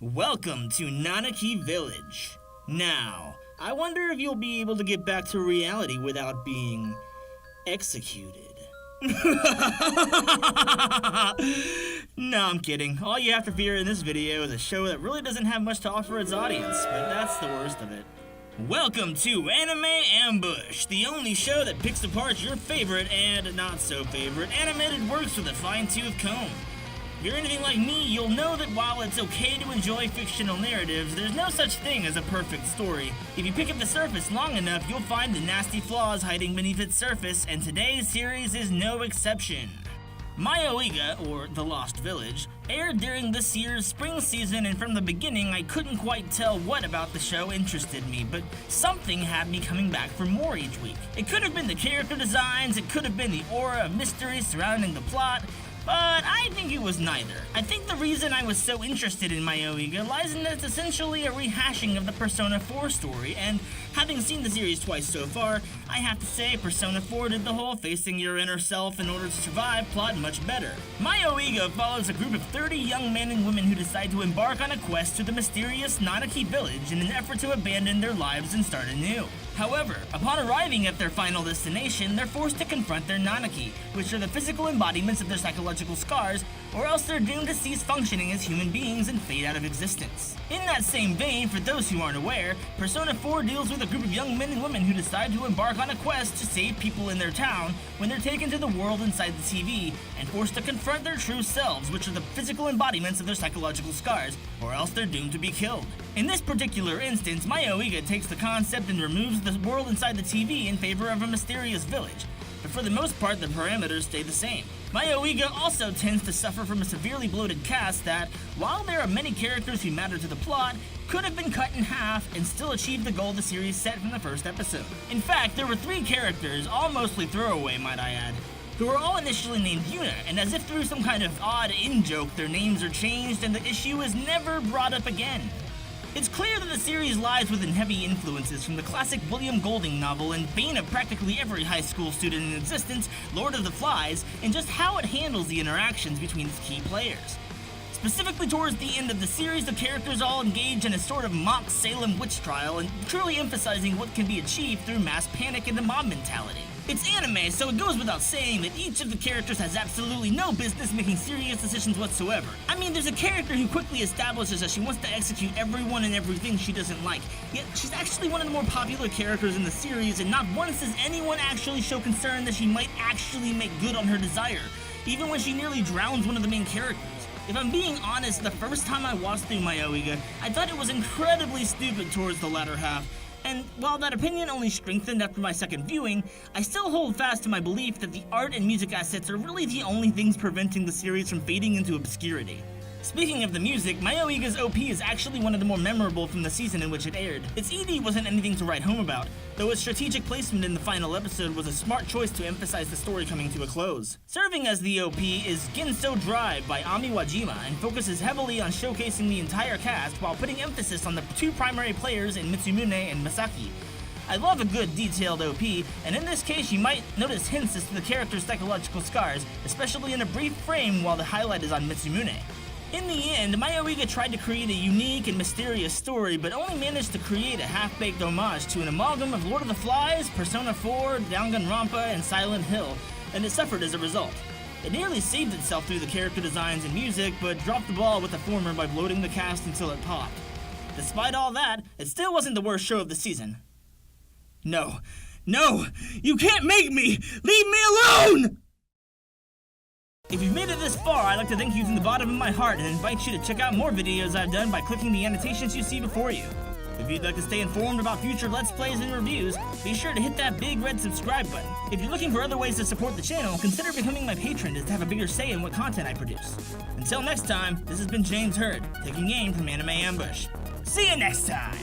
Welcome to Nanaki Village. Now, I wonder if you'll be able to get back to reality without being executed. No, I'm kidding. All you have to fear in this video is a show that really doesn't have much to offer its audience, but that's the worst of it. Welcome to Anime Ambush, the only show that picks apart your favorite and not so favorite animated works with a fine-tooth comb. If you're anything like me, you'll know that while it's okay to enjoy fictional narratives, there's no such thing as a perfect story. If you pick up the surface long enough, you'll find the nasty flaws hiding beneath its surface, and today's series is no exception. Mayoiga, or The Lost Village, aired during this year's spring season, and from the beginning I couldn't quite tell what about the show interested me, but something had me coming back for more each week. It could have been the character designs, it could have been the aura of mystery surrounding the plot, but I think it was neither. I think the reason I was so interested in Mayoiga lies in that it's essentially a rehashing of the Persona 4 story, and having seen the series twice so far, I have to say Persona 4 did the whole facing your inner self in order to survive plot much better. Mayoiga follows a group of 30 young men and women who decide to embark on a quest to the mysterious Nanaki village in an effort to abandon their lives and start anew. However, upon arriving at their final destination, they're forced to confront their Nanaki, which are the physical embodiments of their psychological scars, or else they're doomed to cease functioning as human beings and fade out of existence. In that same vein, for those who aren't aware, Persona 4 deals with a group of young men and women who decide to embark on a quest to save people in their town when they're taken to the world inside the TV and forced to confront their true selves, which are the physical embodiments of their psychological scars, or else they're doomed to be killed. In this particular instance, Mayoiga takes the concept and removes the world inside the TV in favor of a mysterious village, but for the most part the parameters stay the same. Mayoiga also tends to suffer from a severely bloated cast that, while there are many characters who matter to the plot, could have been cut in half and still achieve the goal the series set from the first episode. In fact, there were 3 characters, all mostly throwaway might I add, who were all initially named Yuna, and as if through some kind of odd in-joke their names are changed and the issue is never brought up again. It's clear that the series lies within heavy influences from the classic William Golding novel and bane of practically every high school student in existence, Lord of the Flies, and just how it handles the interactions between its key players. Specifically towards the end of the series, the characters all engage in a sort of mock Salem witch trial and truly emphasizing what can be achieved through mass panic and the mob mentality. It's anime, so it goes without saying that each of the characters has absolutely no business making serious decisions whatsoever. I mean, there's a character who quickly establishes that she wants to execute everyone and everything she doesn't like, yet she's actually one of the more popular characters in the series, and not once does anyone actually show concern that she might actually make good on her desire, even when she nearly drowns one of the main characters. If I'm being honest, the first time I watched through Mayoiga, I thought it was incredibly stupid towards the latter half, and while that opinion only strengthened after my second viewing, I still hold fast to my belief that the art and music assets are really the only things preventing the series from fading into obscurity. Speaking of the music, Mayoiga's OP is actually one of the more memorable from the season in which it aired. Its ED wasn't anything to write home about, though its strategic placement in the final episode was a smart choice to emphasize the story coming to a close. Serving as the OP is Gensou Drive by Wajima, and focuses heavily on showcasing the entire cast while putting emphasis on the 2 primary players in Mitsumune and Masaki. I love a good detailed OP, and in this case you might notice hints as to the character's psychological scars, especially in a brief frame while the highlight is on Mitsumune. In the end, Mayoiga tried to create a unique and mysterious story, but only managed to create a half-baked homage to an amalgam of Lord of the Flies, Persona 4, Danganronpa, and Silent Hill, and it suffered as a result. It nearly saved itself through the character designs and music, but dropped the ball with the former by bloating the cast until it popped. Despite all that, it still wasn't the worst show of the season. No, you can't make me! Leave me alone! If you've made it this far, I'd like to thank you from the bottom of my heart and invite you to check out more videos I've done by clicking the annotations you see before you. If you'd like to stay informed about future Let's Plays and reviews, be sure to hit that big red subscribe button. If you're looking for other ways to support the channel, consider becoming my patron to have a bigger say in what content I produce. Until next time, this has been James Hurd, taking aim from Anime Ambush. See you next time!